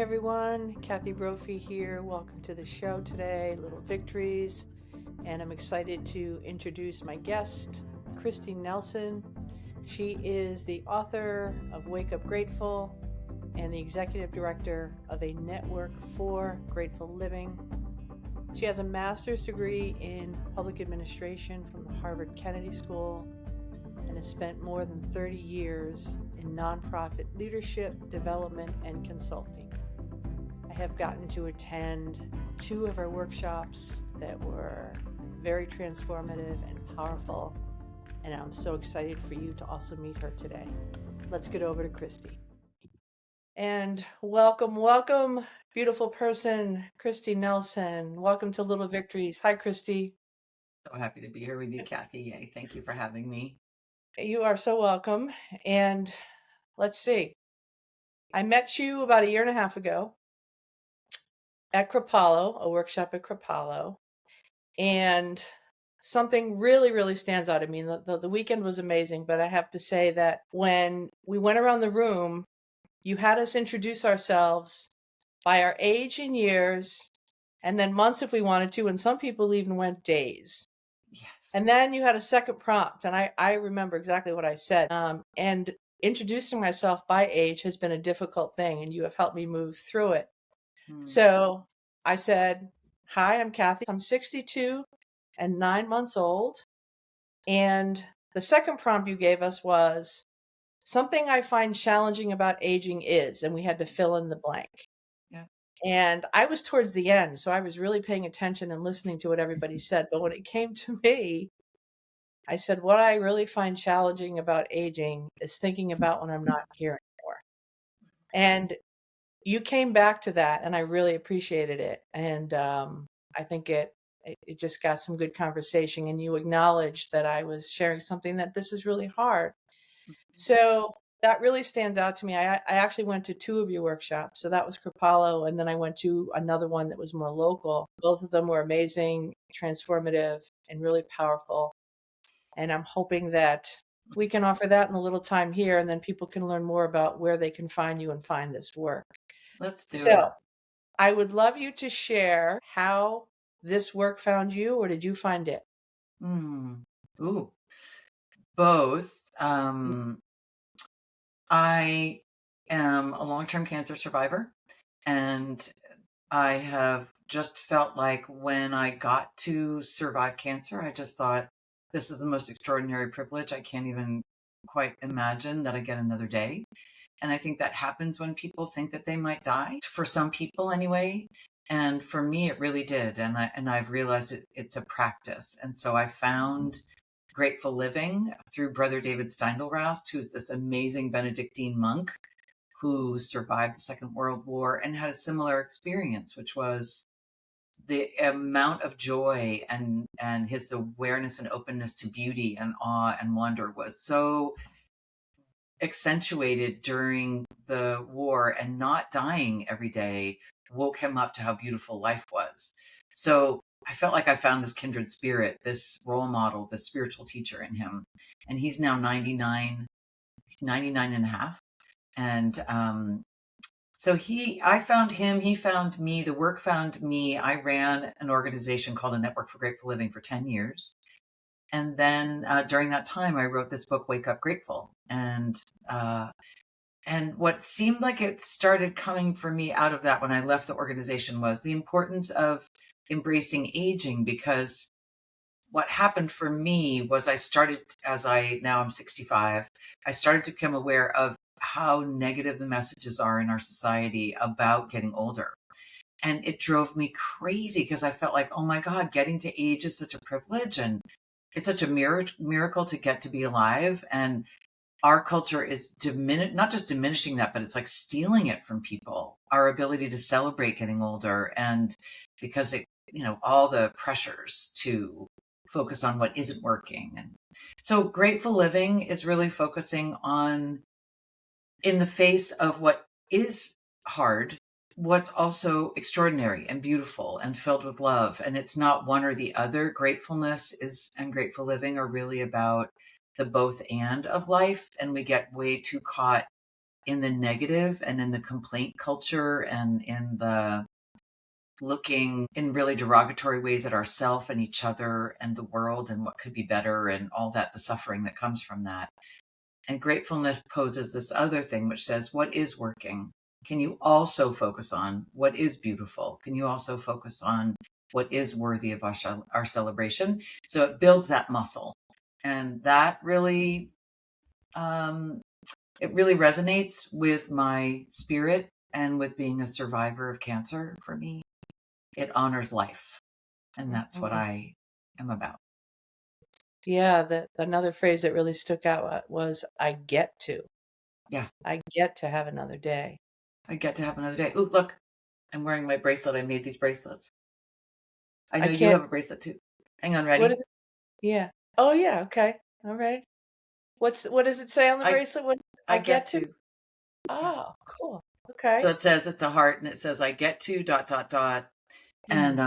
everyone. Kathy Brophy here. Welcome to the show today, Little Victories. And I'm excited to introduce my guest, Kristi Nelson. She is the author of Wake Up Grateful and the executive director of a network for grateful living. She has a master's degree in public administration from the Harvard Kennedy School and has spent more than 30 years in nonprofit leadership, development, and consulting. I have gotten to attend 2 of her workshops that were very transformative and powerful, and I'm so excited for you to also meet her today. Let's get over to Kristi. And welcome, beautiful person, Kristi Nelson. Welcome to Little Victories. Hi, Kristi. So happy to be here with you, Kathy. Yay. Thank you for having me. You are so welcome. And let's see. I met you about a year and a half ago at Kripalu, a workshop at Kripalu. And something really, really stands out. I mean, the weekend was amazing, but I have to say that when we went around the room, you had us introduce ourselves by our age and years, and then months if we wanted to, and some people even went days. Yes. And then you had a second prompt, and I remember exactly what I said. And introducing myself by age has been a difficult thing, and you have helped me move through it. So I said, hi, I'm Kathy. I'm 62 and 9 months old. And the second prompt you gave us was, something I find challenging about aging is, and we had to fill in the blank. Yeah. And I was towards the end, so I was really paying attention and listening to what everybody said. But when it came to me, I said, what I really find challenging about aging is thinking about when I'm not here anymore. And you came back to that, and I really appreciated it. And I think it just got some good conversation, and you acknowledged that I was sharing something that this is really hard. So that really stands out to me. I actually went to 2 of your workshops. So that was Kripalu, and then I went to another one that was more local. Both of them were amazing, transformative, and really powerful. And I'm hoping that we can offer that in a little time here, and then people can learn more about where they can find you and find this work. Let's do it. So I would love you to share how this work found you, or did you find it? Ooh, both. I am a long-term cancer survivor, and I have just felt like when I got to survive cancer, I just thought, this is the most extraordinary privilege. I can't even quite imagine that I get another day. And I think that happens when people think that they might die, for some people anyway. And for me, it really did. And I've realized it's a practice. And so I found grateful living through Brother David Steindl-Rast, who's this amazing Benedictine monk who survived the Second World War and had a similar experience, which was the amount of joy and his awareness and openness to beauty and awe and wonder was so accentuated during the war, and not dying every day woke him up to how beautiful life was. So I felt like I found this kindred spirit, this role model, this spiritual teacher in him. And he's now 99 and a half. And so I found him, he found me, the work found me. I ran an organization called a Network for Grateful Living for 10 years. And then during that time, I wrote this book, Wake Up Grateful. And what seemed like it started coming for me out of that when I left the organization was the importance of embracing aging, because what happened for me was I started, now I'm 65, I started to become aware of how negative the messages are in our society about getting older. And it drove me crazy because I felt like, oh my God, getting to age is such a privilege, and it's such a miracle to get to be alive. And our culture is not just diminishing that, but it's like stealing it from people, our ability to celebrate getting older. And because all the pressures to focus on what isn't working. And so grateful living is really focusing on, in the face of what is hard, what's also extraordinary and beautiful and filled with love. And it's not one or the other. Gratefulness and grateful living are really about the both and of life. And we get way too caught in the negative and in the complaint culture and in the looking in really derogatory ways at ourselves and each other and the world and what could be better and all that, the suffering that comes from that. And gratefulness poses this other thing, which says, what is working? Can you also focus on what is beautiful? Can you also focus on what is worthy of our celebration? So it builds that muscle. And that really, it really resonates with my spirit and with being a survivor of cancer for me. It honors life. And that's what I am about. Yeah, another phrase that really stuck out was I get to. Yeah. I get to have another day. I get to have another day. Ooh, look, I'm wearing my bracelet. I made these bracelets. I know you have a bracelet too. Hang on, ready? What is it? Yeah. Oh yeah, okay. All right. What does it say on the bracelet? What I get to. Oh, cool. Okay. So it says it's a heart and it says I get to ... And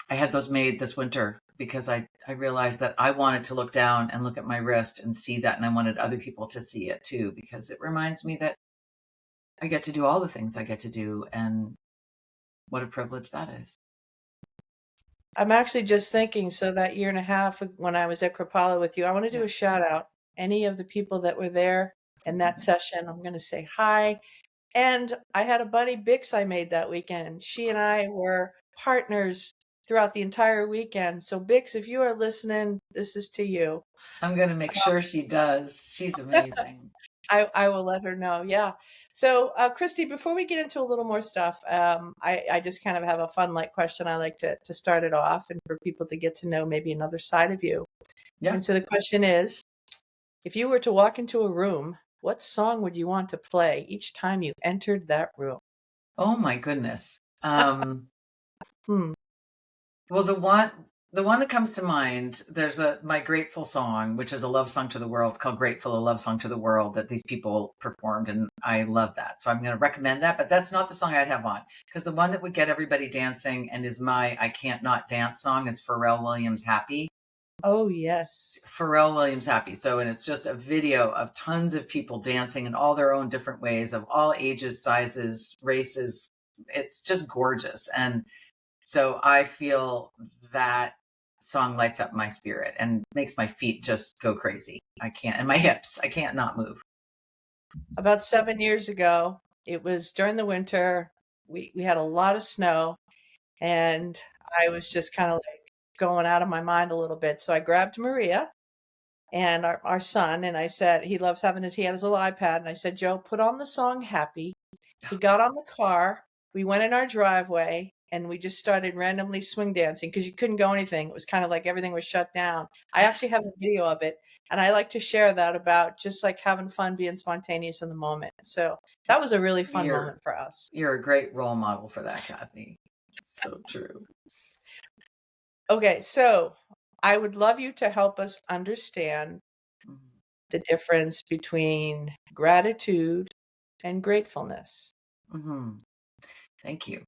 I had those made this winter because I realized that I wanted to look down and look at my wrist and see that, and I wanted other people to see it too, because it reminds me that I get to do all the things I get to do, and what a privilege that is. I'm actually just thinking, so that year and a half when I was at Kripalu with you, I want to do a shout out. Any of the people that were there in that session, I'm going to say hi. And I had a buddy, Bix, I made that weekend. She and I were partners throughout the entire weekend. So Bix, if you are listening, this is to you. I'm going to make sure she does. She's amazing. I will let her know. Yeah. So, Kristi, before we get into a little more stuff, I just kind of have a fun light question. I like to start it off and for people to get to know maybe another side of you. Yeah. And so the question is, if you were to walk into a room, what song would you want to play each time you entered that room? Oh my goodness. Well, the one that comes to mind, there's my Grateful song, which is a love song to the world. It's called Grateful, a love song to the world, that these people performed, and I love that. So I'm going to recommend that, but that's not the song I'd have on, because the one that would get everybody dancing and is my I Can't Not Dance song is Pharrell Williams' Happy. Oh, yes. Pharrell Williams' Happy. So, and it's just a video of tons of people dancing in all their own different ways, of all ages, sizes, races. It's just gorgeous. And so I feel that song lights up my spirit and makes my feet just go crazy. And my hips, I can't not move. About 7 years ago, it was during the winter. We had a lot of snow, and I was just kind of like going out of my mind a little bit. So I grabbed Maria and our son, and I said, he had his little iPad, and I said, Joe, put on the song Happy. He got on the car. We went in our driveway, and we just started randomly swing dancing because you couldn't go anything. It was kind of like everything was shut down. I actually have a video of it, and I like to share that about just like having fun, being spontaneous in the moment. So that was a really fun moment for us. You're a great role model for that, Kathy. So true. Okay, so I would love you to help us understand the difference between gratitude and gratefulness. Thank you.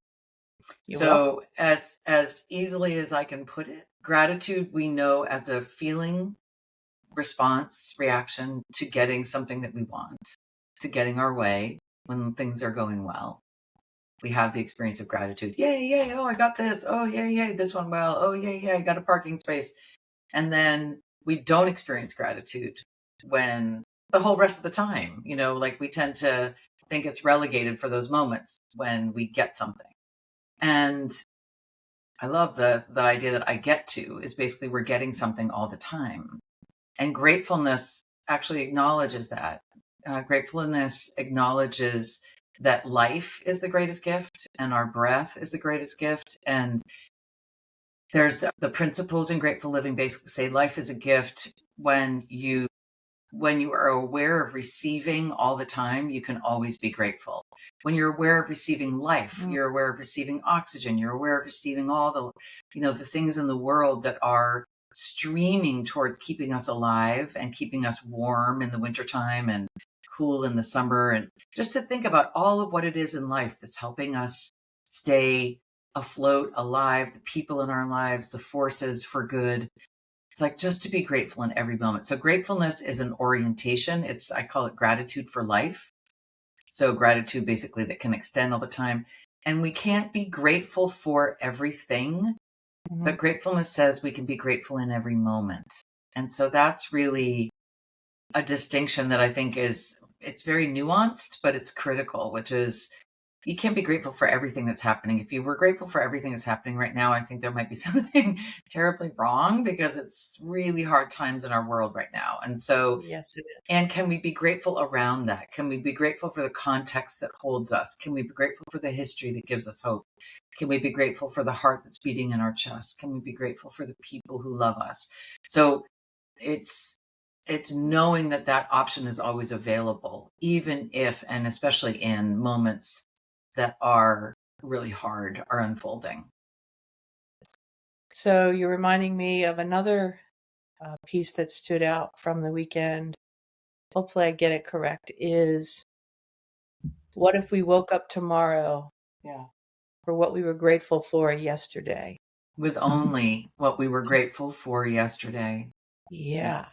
You're welcome. As easily as I can put it, gratitude we know as a feeling, response, reaction to getting something that we want, to getting our way when things are going well. We have the experience of gratitude. Yay, yay, oh, I got this. Oh, yay, yay, this one well. Oh, yay, yay, I got a parking space. And then we don't experience gratitude when the whole rest of the time, like we tend to think it's relegated for those moments when we get something. And I love the idea that I get to is basically we're getting something all the time. And gratefulness actually acknowledges that. Gratefulness acknowledges that life is the greatest gift and our breath is the greatest gift. And there's the principles in grateful living basically say life is a gift. When you are aware of receiving all the time, you can always be grateful. When you're aware of receiving life, you're aware of receiving oxygen, you're aware of receiving all the things in the world that are streaming towards keeping us alive and keeping us warm in the wintertime and cool in the summer. And just to think about all of what it is in life that's helping us stay afloat, alive, the people in our lives, the forces for good. It's like just to be grateful in every moment. So gratefulness is an orientation. I call it gratitude for life. So gratitude basically that can extend all the time. And we can't be grateful for everything, but gratefulness says we can be grateful in every moment. And so that's really a distinction that I think it's very nuanced, but it's critical, which is you can't be grateful for everything that's happening. If you were grateful for everything that's happening right now, I think there might be something terribly wrong, because it's really hard times in our world right now. And so, Yes, it is. and can we be grateful around that? Can we be grateful for the context that holds us? Can we be grateful for the history that gives us hope? Can we be grateful for the heart that's beating in our chest? Can we be grateful for the people who love us? So it's knowing that that option is always available, even if, and especially in moments that are really hard, are unfolding. So you're reminding me of another piece that stood out from the weekend. Hopefully I get it correct. Is what if we woke up tomorrow Yeah. for what we were grateful for yesterday? With only what we were grateful for yesterday. Yeah.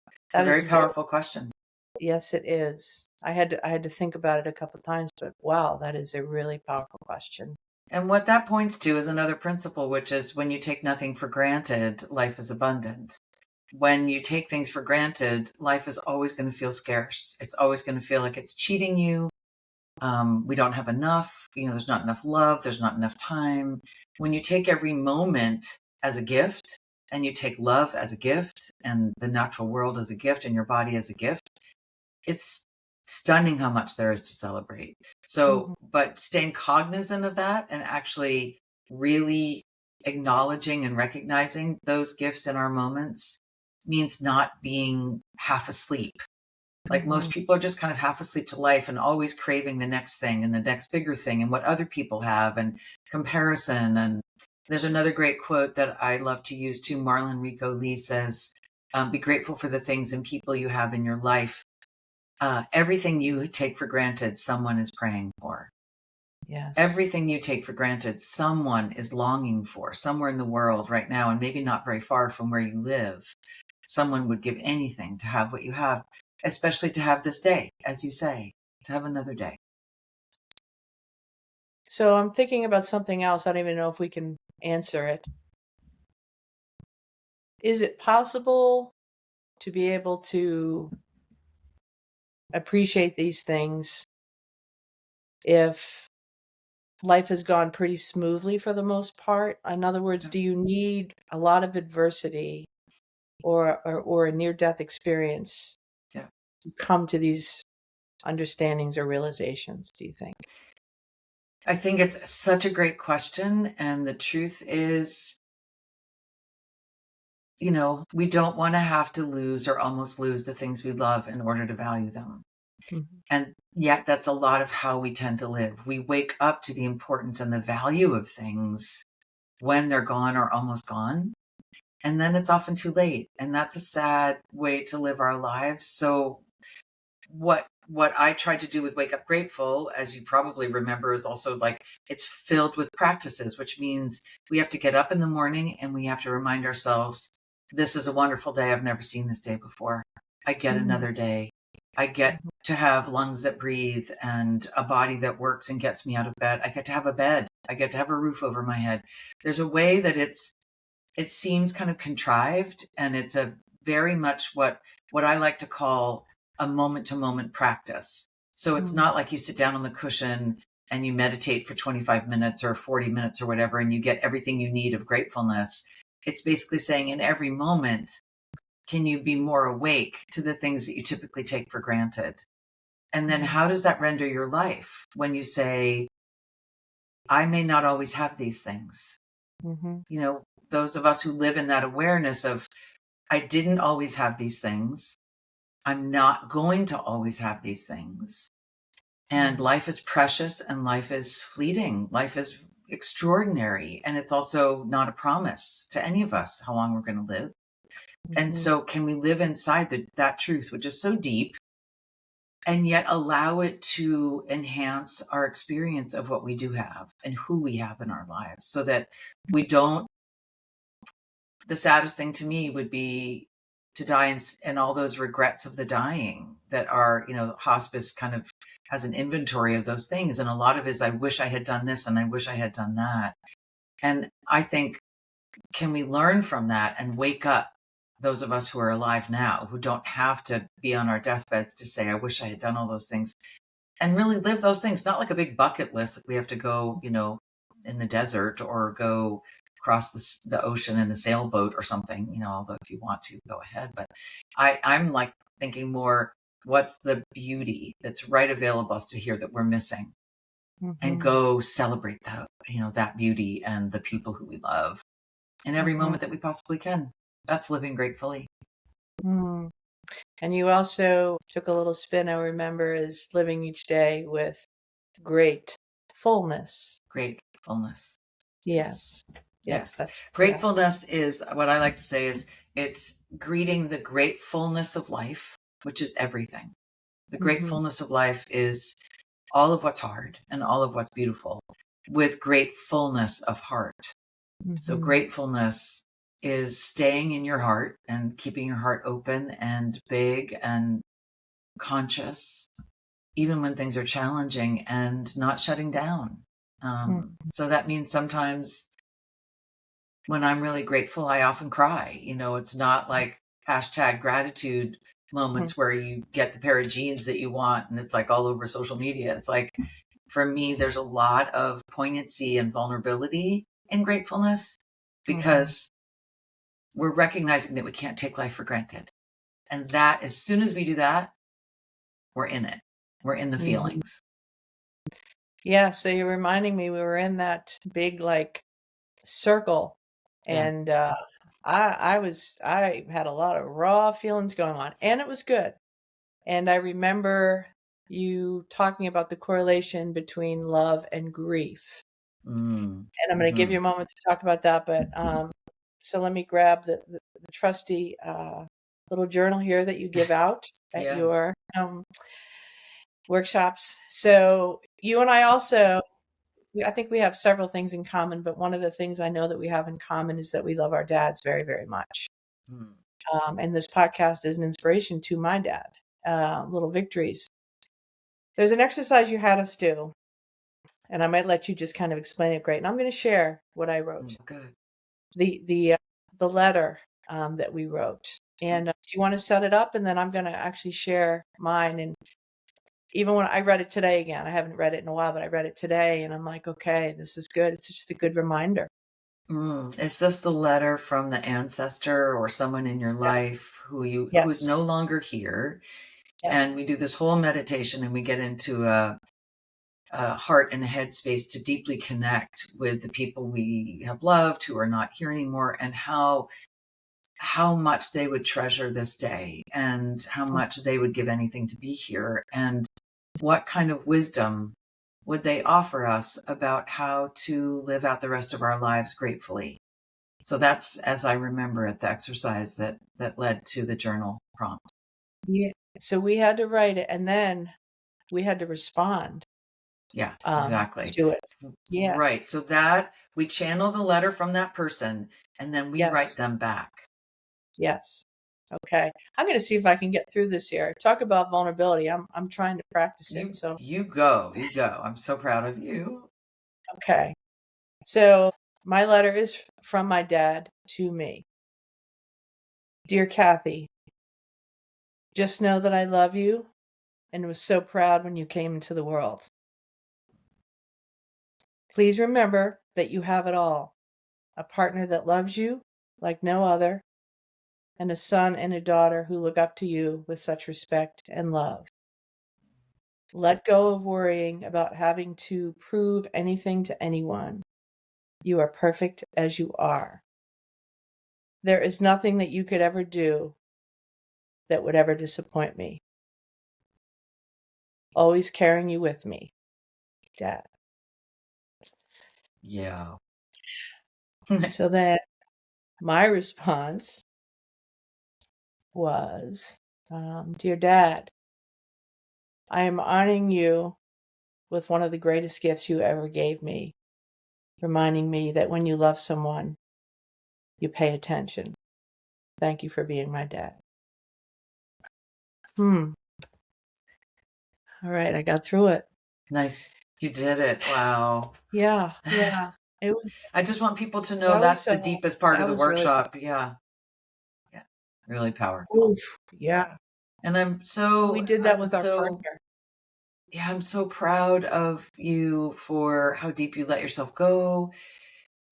It's a That is very very, powerful question. yes, it is. I had to think about it a couple of times, but wow, that is a really powerful question. And what that points to is another principle, which is when you take nothing for granted, life is abundant. When you take things for granted, life is always going to feel scarce. It's always going to feel like it's cheating you. We don't have enough, there's not enough love, there's not enough time. When you take every moment as a gift, and you take love as a gift, and the natural world as a gift, and your body as a gift, it's stunning how much there is to celebrate. So, but staying cognizant of that and actually really acknowledging and recognizing those gifts in our moments means not being half asleep. Like most people are just kind of half asleep to life and always craving the next thing and the next bigger thing and what other people have and comparison. And there's another great quote that I love to use too. Marlon Rico Lee says, be grateful for the things and people you have in your life. Everything you take for granted, someone is praying for. Yes. Everything you take for granted, someone is longing for somewhere in the world right now, and maybe not very far from where you live. Someone would give anything to have what you have, especially to have this day, as you say, to have another day. So I'm thinking about something else. I don't even know if we can answer it. Is it possible to be able to appreciate these things if life has gone pretty smoothly for the most part? In other words, do you need a lot of adversity or a near-death experience Yeah. to come to these understandings or realizations, do you think? I think it's such a great question. And the truth is, we don't want to have to lose or almost lose the things we love in order to value them. And yet that's a lot of how we tend to live. We wake up to the importance and the value of things when they're gone or almost gone. And then it's often too late. And that's a sad way to live our lives. So what I tried to do with Wake Up Grateful, as you probably remember, is also like it's filled with practices, which means we have to get up in the morning and we have to remind ourselves, this is a wonderful day. I've never seen this day before. I get another day. I get to have lungs that breathe and a body that works and gets me out of bed. I get to have a bed. I get to have a roof over my head. There's a way that it seems kind of contrived, and it's a very much what I like to call a moment to moment practice. So it's not like you sit down on the cushion and you meditate for 25 minutes or 40 minutes or whatever, and you get everything you need of gratefulness. It's basically saying in every moment, can you be more awake to the things that you typically take for granted? And then how does that render your life when you say, I may not always have these things? Those of us who live in that awareness of, I didn't always have these things. I'm not going to always have these things. And life is precious and life is fleeting. Life is extraordinary. And it's also not a promise to any of us how long we're going to live. And so can we live inside that truth, which is so deep, and yet allow it to enhance our experience of what we do have and who we have in our lives, so that we don't. The saddest thing to me would be to die and all those regrets of the dying that are, hospice kind of has an inventory of those things. And a lot of it is, I wish I had done this and I wish I had done that. And I think, can we learn from that and wake up those of us who are alive now, who don't have to be on our deathbeds to say, I wish I had done all those things, and really live those things, not like a big bucket list. Like we have to go, in the desert or go across the ocean in a sailboat or something, although if you want to, go ahead. But I'm like thinking more, what's the beauty that's right available to here that we're missing? And go celebrate that, that beauty and the people who we love in every moment that we possibly can. That's living gratefully. And you also took a little spin, I remember, as living each day with great fullness. Gratefulness. Yes. Gratefulness is what I like to say is, it's greeting the gratefulness of life, which is everything. The gratefulness of life is all of what's hard and all of what's beautiful, with gratefulness of heart. So gratefulness is staying in your heart and keeping your heart open and big and conscious, even when things are challenging, and not shutting down. So that means sometimes when I'm really grateful, I often cry. It's not like #gratitude moments where you get the pair of jeans that you want and it's like all over social media. It's like, for me, there's a lot of poignancy and vulnerability in gratefulness, because we're recognizing that we can't take life for granted. And that, as soon as we do that, we're in it. We're in the feelings. Yeah. So you're reminding me, we were in that big circle, and I had a lot of raw feelings going on, and it was good. And I remember you talking about the correlation between love and grief. And I'm going to give you a moment to talk about that. But so let me grab the trusty little journal here that you give out at your workshops. So you and I also, I think we have several things in common, but one of the things I know that we have in common is that we love our dads very, very much. And this podcast is an inspiration to my dad. Little victories. There's an exercise you had us do, and I might let you just kind of explain it great. And I'm going to share what I wrote. Good. The letter that we wrote. And do you want to set it up? And then I'm going to actually share mine. And even when I read it today again, I haven't read it in a while, but I read it today, and I'm like, okay, this is good. It's just a good reminder. Is this the letter from the ancestor or someone in your life who is no longer here? Yes. And we do this whole meditation, and we get into a heart and a headspace to deeply connect with the people we have loved who are not here anymore, and how much they would treasure this day, and how much they would give anything to be here, and what kind of wisdom would they offer us about how to live out the rest of our lives gratefully. So that's, as I remember it, the exercise that led to the journal prompt. Yeah. So we had to write it, and then we had to respond. Yeah, exactly. To it. Yeah. Right. So that we channel the letter from that person, and then we write them back. Yes. Okay. I'm going to see if I can get through this here. Talk about vulnerability. I'm trying to practice it. So you go. I'm so proud of you. Okay. So my letter is from my dad to me. Dear Kathy, just know that I love you and was so proud when you came into the world. Please remember that you have it all. A partner that loves you like no other, and a son and a daughter who look up to you with such respect and love. Let go of worrying about having to prove anything to anyone. You are perfect as you are. There is nothing that you could ever do that would ever disappoint me. Always carrying you with me, Dad. Yeah. So then my response was, Dear Dad, I am honoring you with one of the greatest gifts you ever gave me, reminding me that when you love someone, you pay attention. Thank you for being my dad. All right, I got through it. Nice. You did it. Wow. Yeah, yeah. It was I just want people to know that's the deepest part of that the was really workshop. Yeah. Yeah. Really powerful. oof. Yeah. And We did that with our partner. yeah, I'm so proud of you for how deep you let yourself go.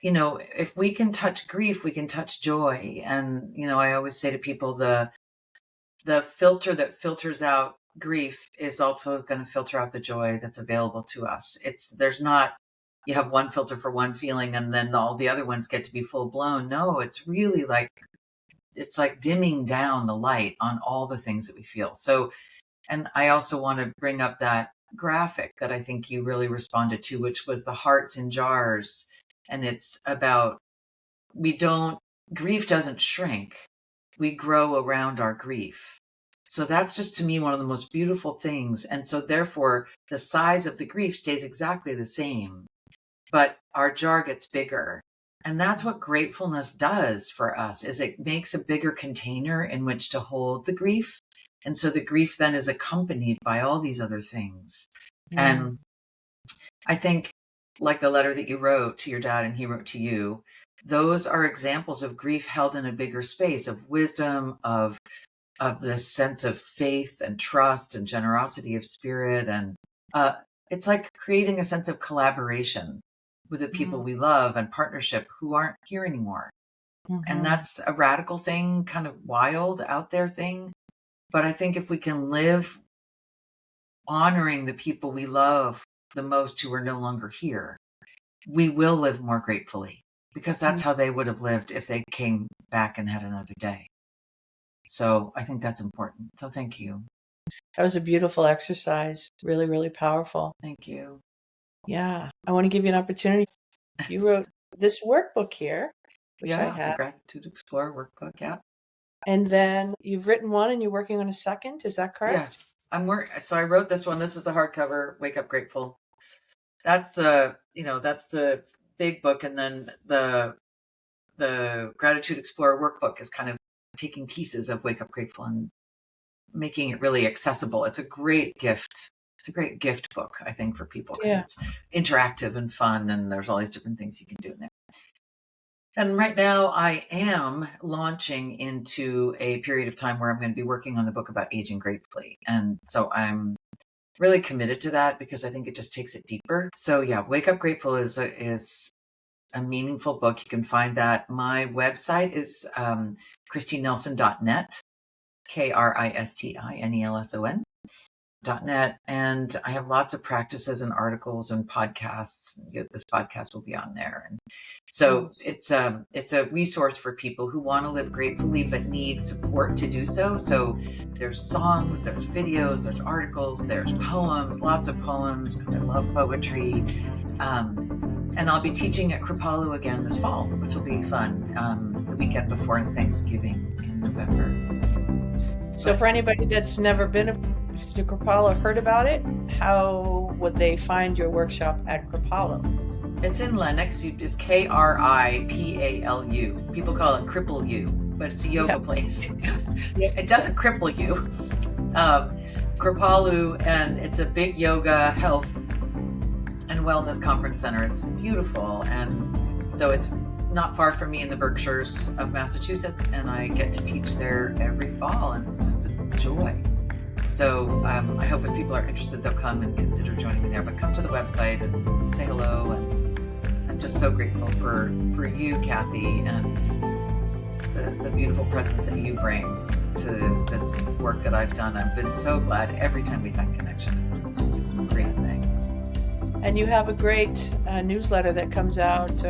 You know, if we can touch grief, we can touch joy. And, you know, I always say to people, the filter that filters out grief is also going to filter out the joy that's available to us. There's not, you have one filter for one feeling and then all the other ones get to be full blown. No, it's really like, it's like dimming down the light on all the things that we feel. So, and I also want to bring up that graphic that I think you really responded to, which was the hearts in jars. And it's about, grief doesn't shrink. We grow around our grief. So that's just to me one of the most beautiful things. And so therefore the size of the grief stays exactly the same, but our jar gets bigger. And that's what gratefulness does for us, is it makes a bigger container in which to hold the grief. And so the grief then is accompanied by all these other things. And I think, like the letter that you wrote to your dad and he wrote to you, those are examples of grief held in a bigger space, of wisdom, of this sense of faith and trust and generosity of spirit. And it's like creating a sense of collaboration with the people we love and partnership who aren't here anymore. And that's a radical thing, kind of wild out there thing. But I think if we can live honoring the people we love the most who are no longer here, we will live more gratefully, because that's how they would have lived if they came back and had another day. So I think that's important. So thank you. That was a beautiful exercise. Really, really powerful. Thank you. Yeah. I want to give you an opportunity. You wrote this workbook here, which I have. The Gratitude Explorer workbook. Yeah. And then you've written one and you're working on a second. Is that correct? Yeah. So I wrote this one. This is the hardcover, Wake Up Grateful. That's the big book. And then the Gratitude Explorer workbook is kind of taking pieces of Wake Up Grateful and making it really accessible. It's a great gift. It's a great gift book, I think, for people. Yeah. It's interactive and fun, and there's all these different things you can do in there. And right now I am launching into a period of time where I'm going to be working on the book about aging gratefully. And so I'm really committed to that because I think it just takes it deeper. So yeah, Wake Up Grateful is a meaningful book. You can find that. My website is kristinelson.net, KRISTINELSON.net. And I have lots of practices and articles and podcasts. This podcast will be on there. And so it's a resource for people who want to live gratefully but need support to do so. So there's songs, there's videos, there's articles, there's poems, lots of poems, because I love poetry. And I'll be teaching at Kripalu again this fall, which will be fun, the weekend before Thanksgiving in November. So for anybody that's never been to Kripalu, heard about it, how would they find your workshop at Kripalu? It's in Lenox. It's KRIPALU. People call it Cripple U, but it's a yoga place. It doesn't cripple you. Kripalu, and it's a big yoga, health, and wellness conference center. It's beautiful, and so it's not far from me in the Berkshires of Massachusetts, and I get to teach there every fall, and it's just a joy. So I hope if people are interested, they'll come and consider joining me there. But come to the website and say hello, and I'm just so grateful for you, Kathy, and the beautiful presence that you bring to this work that I've done. I've been so glad every time we've had connection. It's just a great thing. And you have a great newsletter that comes out.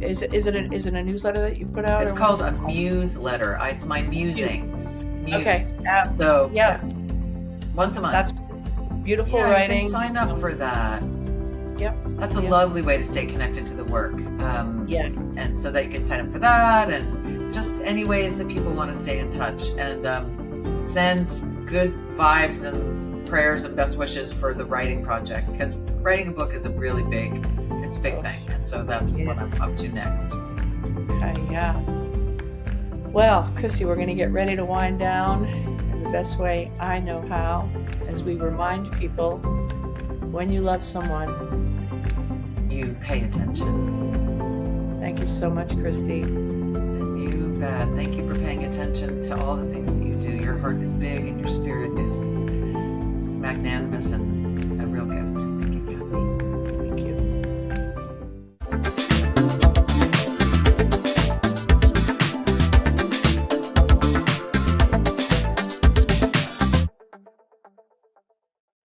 Is it a newsletter that you put out? It's called a newsletter. It's my musings. Okay. So yes, once a month. That's beautiful writing. You can sign up for that. Yep. That's a lovely way to stay connected to the work. And so that you can sign up for that, and just any ways that people want to stay in touch, and send good vibes and prayers and best wishes for the writing project, because writing a book is a really big thing, and so that's what I'm up to next. Okay, yeah. Well, Kristi, we're going to get ready to wind down in the best way I know how, as we remind people, when you love someone, you pay attention. Thank you so much, Kristi. And you bet. Thank you for paying attention to all the things that you do. Your heart is big and your spirit is magnanimous and a real gift.